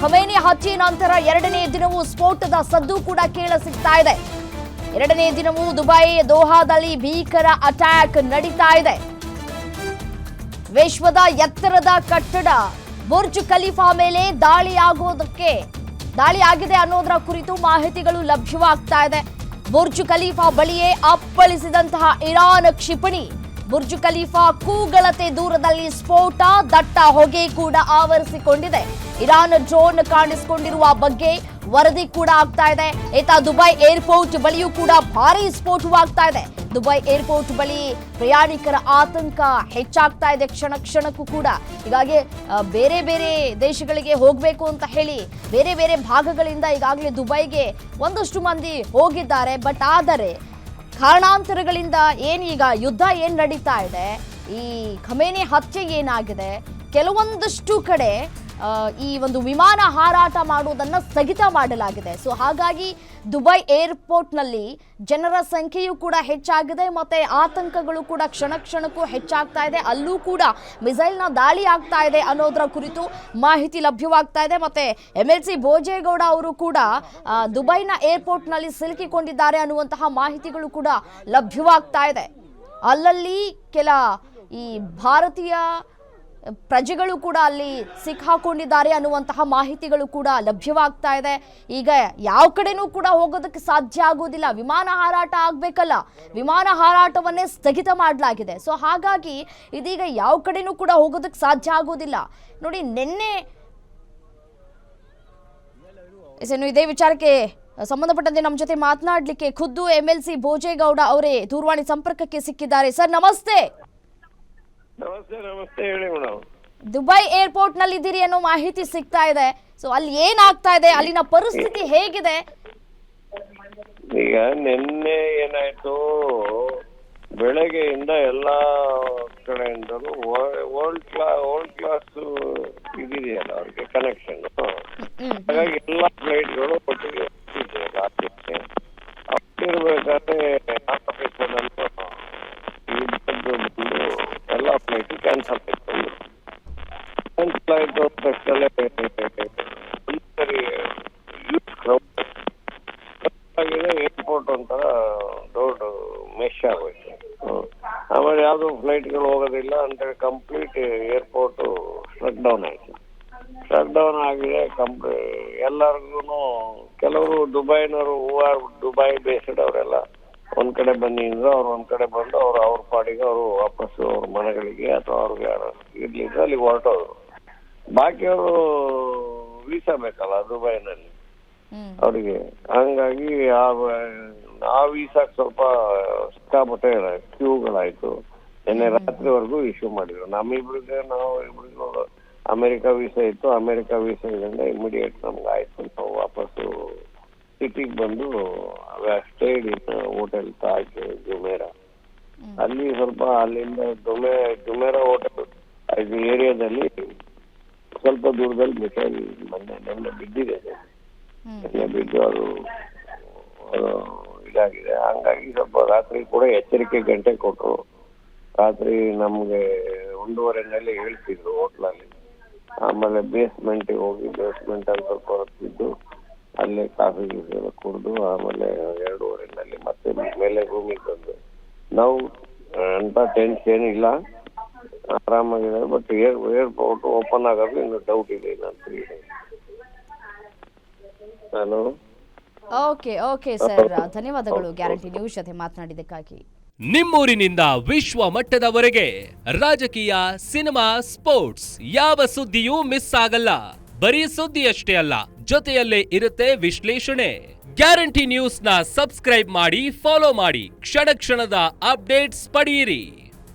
Khamenei ಹತ್ಯೆ ನಂತರ ಎರಡನೇ ದಿನವೂ ಸ್ಫೋಟದ ಸದ್ದು ಕೂಡ ಕೇಳಿಸಿಗ್ತಾ ಇದೆ. ಎರಡನೇ ದಿನವೂ ದುಬೈ ದೋಹಾದಲ್ಲಿ ಭೀಕರ ಅಟ್ಯಾಕ್ ನಡೀತಾ ಇದೆ. ವಿಶ್ವದ ಎತ್ತರದ ಕಟ್ಟಡ ಬುರ್ಜ್ ಖಲೀಫಾ ಮೇಲೆ ದಾಳಿ ಆಗಿದೆ ಅನ್ನೋದರ ಕುರಿತು ಮಾಹಿತಿಗಳು ಲಭ್ಯವಾಗ್ತಾ ಇದೆ. ಬುರ್ಜ್ ಖಲೀಫಾ ಬಳಿಯೇ ಅಪ್ಪಳಿಸಿದಂತಹ ಇರಾನ್ ಕ್ಷಿಪಣಿ. ಬುರ್ಜ್ ಖಲೀಫಾ ಕೂಗಳತೆ ದೂರದಲ್ಲಿ ಸ್ಫೋಟ, ದಟ್ಟ ಹೊಗೆ ಕೂಡ ಆವರಿಸಿಕೊಂಡಿದೆ. ಇರಾನ್ ಡ್ರೋನ್ ಕಾಣಿಸಿಕೊಂಡಿರುವ ಬಗ್ಗೆ ವರದಿ ಕೂಡ ಆಗ್ತಾ ಇದೆ. ದುಬೈ ಏರ್ಪೋರ್ಟ್ ಬಳಿಯೂ ಕೂಡ ಭಾರೀ ಸ್ಫೋಟವಾಗ್ತಾ ಇದೆ. ದುಬೈ ಏರ್ಪೋರ್ಟ್ ಬಳಿ ಪ್ರಯಾಣಿಕರ ಆತಂಕ ಹೆಚ್ಚಾಗ್ತಾ ಇದೆ ಕ್ಷಣಕ್ಕೂ ಕೂಡ. ಹೀಗಾಗಿ ಬೇರೆ ಬೇರೆ ದೇಶಗಳಿಗೆ ಹೋಗಬೇಕು ಅಂತ ಹೇಳಿ ಬೇರೆ ಬೇರೆ ಭಾಗಗಳಿಂದ ಈಗಾಗಲೇ ದುಬೈಗೆ ಒಂದಷ್ಟು ಮಂದಿ ಹೋಗಿದ್ದಾರೆ. ಬಟ್ ಆದರೆ ಕಾರಣಾಂತರಗಳಿಂದ ಏನೀಗ ಯುದ್ಧ ನಡೀತಾ ಇದೆ, ಈ ಖಮೇನಿ ಹತ್ಯೆ ಏನಾಗಿದೆ, ಕೆಲವೊಂದಷ್ಟು ಕಡೆ ಈ ಒಂದು ವಿಮಾನ ಹಾರಾಟ ಮಾಡುವುದನ್ನು ಸ್ಥಗಿತ ಮಾಡಲಾಗಿದೆ. ಸೊ ಹಾಗಾಗಿ ದುಬೈ ಏರ್ಪೋರ್ಟ್ನಲ್ಲಿ ಜನರ ಸಂಖ್ಯೆಯೂ ಕೂಡ ಹೆಚ್ಚಾಗಿದೆ, ಮತ್ತೆ ಆತಂಕಗಳು ಕೂಡ ಕ್ಷಣಕ್ಕೂ ಹೆಚ್ಚಾಗ್ತಾ ಇದೆ. ಅಲ್ಲೂ ಕೂಡ ಮಿಸೈಲ್ನ ದಾಳಿ ಆಗ್ತಾ ಇದೆ ಅನ್ನೋದರ ಕುರಿತು ಮಾಹಿತಿ ಲಭ್ಯವಾಗ್ತಾ ಇದೆ. ಮತ್ತೆ MLC ಭೋಜೇಗೌಡ ಅವರು ಕೂಡ ದುಬೈನ ಏರ್ಪೋರ್ಟ್ನಲ್ಲಿ ಸಿಲುಕಿಕೊಂಡಿದ್ದಾರೆ ಅನ್ನುವಂತಹ ಮಾಹಿತಿಗಳು ಕೂಡ ಲಭ್ಯವಾಗ್ತಾ ಇದೆ. ಅಲ್ಲಲ್ಲಿ ಕೆಲ ಈ ಭಾರತೀಯ ಪ್ರಜೆಗಳು ಕೂಡ ಅಲ್ಲಿ ಸಿಕ್ಕಾಕೊಂಡಿದ್ದಾರೆ ಅನ್ನುವಂತಹ ಮಾಹಿತಿಗಳು ಕೂಡ ಲಭ್ಯವಾಗ್ತಾ ಇದೆ. ಈಗ ಯಾವ ಕಡೆನೂ ಕೂಡ ಹೋಗೋದಕ್ಕೆ ಸಾಧ್ಯ ಆಗೋದಿಲ್ಲ, ವಿಮಾನ ಹಾರಾಟ ಆಗಬೇಕಲ್ಲ, ವಿಮಾನ ಹಾರಾಟವನ್ನೇ ಸ್ಥಗಿತ ಮಾಡಲಾಗಿದೆ. ಸೊ ಹಾಗಾಗಿ ಇದೀಗ ಯಾವ ಕಡೆನೂ ಕೂಡ ಹೋಗೋದಕ್ಕೆ ಸಾಧ್ಯ ಆಗೋದಿಲ್ಲ. ನೋಡಿ, ನಿನ್ನೆ ಇದೇ ವಿಚಾರಕ್ಕೆ ಸಂಬಂಧಪಟ್ಟಂತೆ ನಮ್ಮ ಜೊತೆ ಮಾತನಾಡಲಿಕ್ಕೆ ಖುದ್ದು MLC ಭೋಜೇಗೌಡ ಅವರೇ ದೂರವಾಣಿ ಸಂಪರ್ಕಕ್ಕೆ ಸಿಕ್ಕಿದ್ದಾರೆ. ಸರ್ ನಮಸ್ತೆ. ನಮಸ್ತೆ ಹೇಳಿ ಮೇಡಮ್. ದುಬೈ ಏರ್ಪೋರ್ಟ್ ನಲ್ಲಿ ಇದ್ದೀರಿ ಅನ್ನೋ ಮಾಹಿತಿ ಸಿಗ್ತಾ ಇದೆ. ಸೊ ಅಲ್ಲಿ ಏನಾಗ್ತಾ ಇದೆ, ಅಲ್ಲಿನ ಪರಿಸ್ಥಿತಿ ಹೇಗಿದೆ? ಈಗ ನಿನ್ನೆ ಏನಾಯ್ತು, ಬೆಳಗ್ಗೆಯಿಂದ ಎಲ್ಲಾ ಕಡೆಯಿಂದಲೂ ವರ್ಲ್ಡ್ ಕ್ಲಾಸ್ ಇದೆಯಲ್ಲ ಅವ್ರಿಗೆ ಕನೆಕ್ಷನ್, ಹಾಗಾಗಿ ಎಲ್ಲಾ ಫ್ಲೈಟ್ಗಳು ಒಟ್ಟಿಗೆ ಇರ್ಬೇಕಾದ್ರೆ ಎಲ್ಲ ಫ್ಲೈಟ್ ಕ್ಯಾನ್ಸಲ್ ಆಯ್ತು. ಏರ್ಪೋರ್ಟ್ ಒಂಥರ ದೊಡ್ಡ ಮೆಶ್ ಆಗೋಯ್ತು. ಆಮೇಲೆ ಯಾವ್ದು ಫ್ಲೈಟ್ಗಳು ಹೋಗೋದಿಲ್ಲ ಅಂತೇಳಿ ಕಂಪ್ಲೀಟ್ ಏರ್ಪೋರ್ಟ್ ಶಟ್ ಡೌನ್ ಆಯ್ತು. ಶಟ್ ಡೌನ್ ಆಗಿದೆ ಎಲ್ಲರಿಗೂ. ಕೆಲವರು ದುಬೈನವರು ದುಬೈ ಬೇಸ್ಡ್ ಅವರೆಲ್ಲ ಒಂದ್ ಕಡೆ ಬಂದಿದ್ರು, ಅವ್ರು ಒಂದ್ ಕಡೆ ಬಂದು ಅವ್ರ ಪಾಡಿಗೆ ಅವರು ವಾಪಸ್ಸು ಅವ್ರ ಮನೆಗಳಿಗೆ ಅಥವಾ ಅವ್ರಿಗೆ ಇರ್ಲಿಕ್ಕೆ ಅಲ್ಲಿ ಹೊರಟೋದ್ರು. ಬಾಕಿಯವರು ವೀಸಾ ಬೇಕಲ್ಲ ದುಬೈನಲ್ಲಿ ಅವರಿಗೆ, ಹಂಗಾಗಿ ಆ ವೀಸಾಕ್ ಸ್ವಲ್ಪ ಸಿಕ್ಕಾಪಟ್ಟೆ ಕ್ಯೂಗಳಾಯ್ತು. ನಿನ್ನೆ ರಾತ್ರಿವರೆಗೂ ಇಶ್ಯೂ ಮಾಡಿದ್ರು. ನಾವು ಇಬ್ರಿಗೂ ಅಮೆರಿಕ ವೀಸಾ ಇತ್ತು. ಅಮೆರಿಕ ವೀಸಾ ಇದರಿಂದ ಇಮಿಡಿಯೇಟ್ ನಮ್ಗೆ ಆಯ್ತು. ನಾವು ವಾಪಸ್ಸು ಸಿಟಿಗೆ ಬಂದು ಸ್ಟೇಡ್ ಇನ್ ಹೋಟೆಲ್ ತಾಜ್ ಜುಮೇರಾ. ಅಲ್ಲಿ ಸ್ವಲ್ಪ ಅಲ್ಲಿಂದ ಜುಮೇರಾ ಹೋಟೆಲ್ ಇದು ಏರಿಯಾದಲ್ಲಿ ಸ್ವಲ್ಪ ದೂರದಲ್ಲಿ ಮಿಸೈಲ್ ನೆನ್ನೆ ಬಿದ್ದಿದೆ. ನೆನ್ನೆ ಬಿದ್ದು ಅದು ಇದಾಗಿದೆ. ಹಂಗಾಗಿ ಸ್ವಲ್ಪ ರಾತ್ರಿ ಕೂಡ ಎಚ್ಚರಿಕೆ ಗಂಟೆ ಕೊಟ್ಟರು. ರಾತ್ರಿ ನಮ್ಗೆ 1:30 ಹೇಳ್ತಿದ್ರು ಹೋಟ್ಲಲ್ಲಿ. ಆಮೇಲೆ ಬೇಸ್ಮೆಂಟಿಗೆ ಹೋಗಿ ಬೇಸ್ಮೆಂಟ್ ಅಲ್ಲಿ ಸ್ವಲ್ಪ ಹೊರತಿದ್ದು ಅಲ್ಲೇ ಕಾಫಿ ಗೀಫಿ ಎಲ್ಲ ಕುಡಿದು ಆಮೇಲೆ 2:30 ಮತ್ತೆ ಮೇಲೆ ರೂಮಿಗೆ ಬಂದು ನಾವು ಅಂತ ಟೆನ್ಷನ್ ಏನಿಲ್ಲ, ಆರಾಮಾಗಿದೆ. ಬಟ್ ಏರ್ಪೋರ್ಟ್ ಓಪನ್ ಆಗೋದು ಇನ್ನು ಡೌಟ್ ಇದೆ ಇನ್ನೊಂದು 3 days. ಹಲೋ, ಓಕೆ ಸರ್, ಧನ್ಯವಾದಗಳು ಗ್ಯಾರಂಟಿ ನ್ಯೂಸ್ ಜೊತೆ ಮಾತನಾಡಿದ್ದಕ್ಕಾಗಿ. ನಿಮ್ಮೂರಿನಿಂದ ವಿಶ್ವ ಮಟ್ಟದವರೆಗೆ ರಾಜಕೀಯ, ಸಿನಿಮಾ, ಸ್ಪೋರ್ಟ್ಸ್ ಯಾವ ಸುದ್ದಿಯೂ ಮಿಸ್ ಆಗಲ್ಲ. ಬರೀ ಸುದ್ದಿಯಷ್ಟೇ ಅಲ್ಲ, ಜೊತೆಯಲ್ಲೇ ಇರುತ್ತೆ ವಿಶ್ಲೇಷಣೆ. ಗ್ಯಾರಂಟಿ ನ್ಯೂಸ್ ನ ಸಬ್ಸ್ಕ್ರೈಬ್ ಮಾಡಿ, ಫಾಲೋ ಮಾಡಿ, ಕ್ಷಣ ಕ್ಷಣದ ಅಪ್ಡೇಟ್ಸ್ ಪಡೆಯಿರಿ.